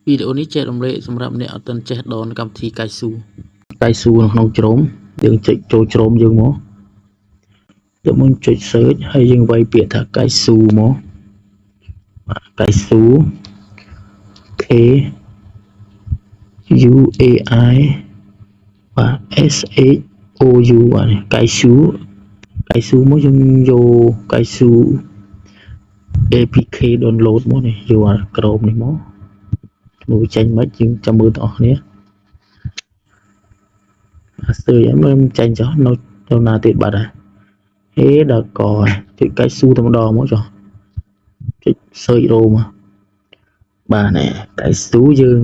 វីដេអូនេះចែករំលែកសម្រាប់អ្នកអត់ទាន់ចេះដនកម្មវិធីកៃស៊ូនៅក្នុងជ្រុំយើងចុចចូលជ្រុំយើងមកទៅមុនចុច search ហើយយើងវាយពាក្យថាកៃស៊ូមកកៃស៊ូ K U A I បាទ S H O U បាទកៃស៊ូមកយើងយកកៃស៊ូ APK download មកនេះយកអាក្រុមនេះមកមើលចេញមកយើងចាំមើលទាំងអស់គ្នាស្ទើរយ៉ាងមើលចេញចុះនៅណាទៀតបាត់ហើយហេដល់កចុចកៃស៊ូតែម្ដងមកចុះចុច search រោមកបាទនេះកៃស៊ូយើង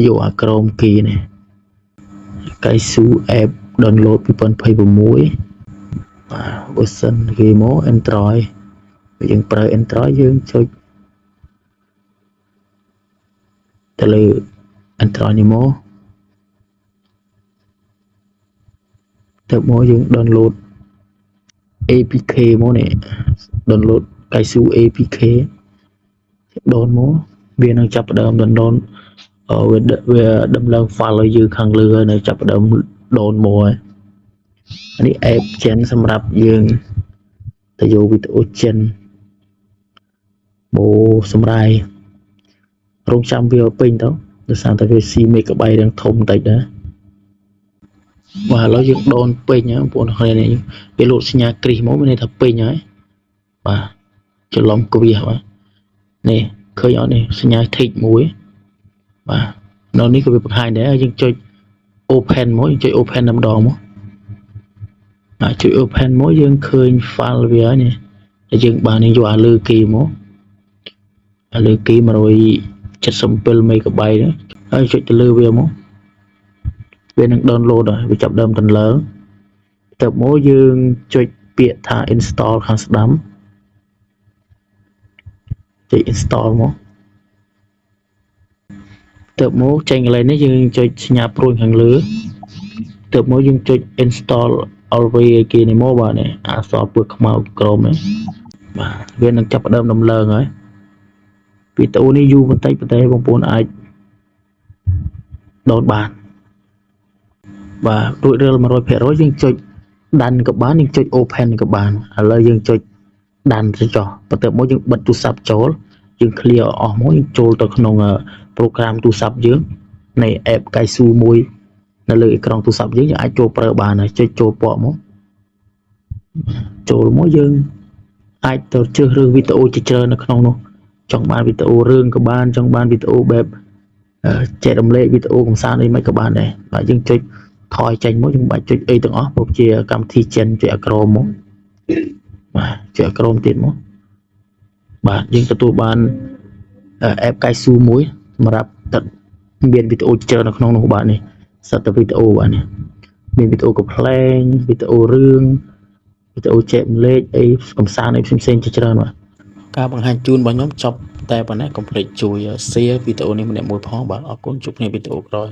យកអាក្រុមគីនេះកៃស៊ូ app download 2026បាទ version គេមក Android យើងប្រើ Android យើងចុចទៅលើ Android នេះមកទៅមកយើង download APK មកនេះ download កៃស៊ូ APK ដូនមកវានឹងចាប់ផ្ដើម download វាដំឡើង file ឲ្យយើងខាងលើហើយនៅចាប់ផ្ដើមដូនមកហើយនេះ app gen សម្រាប់យើងទៅយកវីដេអូ gen មកសម្រាយរងចាំវាពេញទៅដោយសារតែវា C megabyte រឿងធំតិចដែរបាទឥឡូវយើងដូនពេញហ្នឹងបងប្អូននេះវាលោតសញ្ញាគ្រីសមកមានន័យថាពេញហើយបាទច្រឡំគ្វាសបាទនេះឃើញអត់នេះសញ្ញា tick មួយបាទនៅនេះក៏វាបង្ហាញដែរយើងចុច open មកយើងចុច open តែម្ដងមកចុច open មកយើងឃើញ file វាហើយនេះហើយយើងបានយកអាលើគេមកអាលើគេ177 megabyte ហើយចុចទៅលើវាមកវានឹង download ហើយវាចាប់ដើមដំឡើងទៅមកយើងចុចពាក្យថា install ខាងស្ដាំចុច install មកទៅមកចេញកន្លែងនេះយើងចុចសញ្ញាព្រួយខាងលើទៅមកយើងចុច install always គេនេះមកបាទនេះអក្សរពើខ្មៅក្រមនេះបាទវានឹងចាប់ដើមដំឡើងហើយវីដេអូនេះយូរបន្តិចប៉ុន្តែបងប្អូនអាចដោនបានបាទរួចរាល់ 100% យើងចុចដានក៏បានយើងចុច open ក៏បានឥឡូវយើងចុចដានទៅចុះបន្ទាប់មកយើងបិទទូរស័ព្ទចូលយើង clear អស់មកយើងចូលទៅក្នុង program ទូរស័ព្ទយើងនៃ app កៃស៊ូមួយនៅលើអេក្រង់ទូរស័ព្ទយើងអាចចូលប្រើបានហើយចុចចូលពណ៌មកចូលមកយើងអាចទៅជ្រើសរើសវីដេអូជាច្រើននៅក្នុងនោះចង់បានវីដេអូរឿងក៏បានចង់បានវីដេអូបែបចែករំលែកវីដេអូកំសាន្តអីមិនក៏បានដែរបាទយើងចុចថយចេញមកយើងបាច់ចុចអីទាំងអស់ព្រោះជាកម្មវិធី gen ចុចអាក្រមមកបាទចុចអាក្រមទៀតមកបាទយើងទទួលបាន app កៃស៊ូមួយសម្រាប់មានវីដេអូច្រើននៅក្នុងនោះបាទនេះសិតតែវីដេអូបាទនេះមានវីដេអូកំ pl វីដេអូរឿងវីដេអូចែករំលែកអីកំសាន្តអីផ្សេងៗជាច្រើនបាទការបង្ហាញជូនរបស់ខ្ញុំចប់តែប៉ុណ្ណេះកុំភ្លេចជួយ share វីដេអូនេះម្នាក់មួយផងបាទអរគុណជួបគ្នាវីដេអូក្រោយ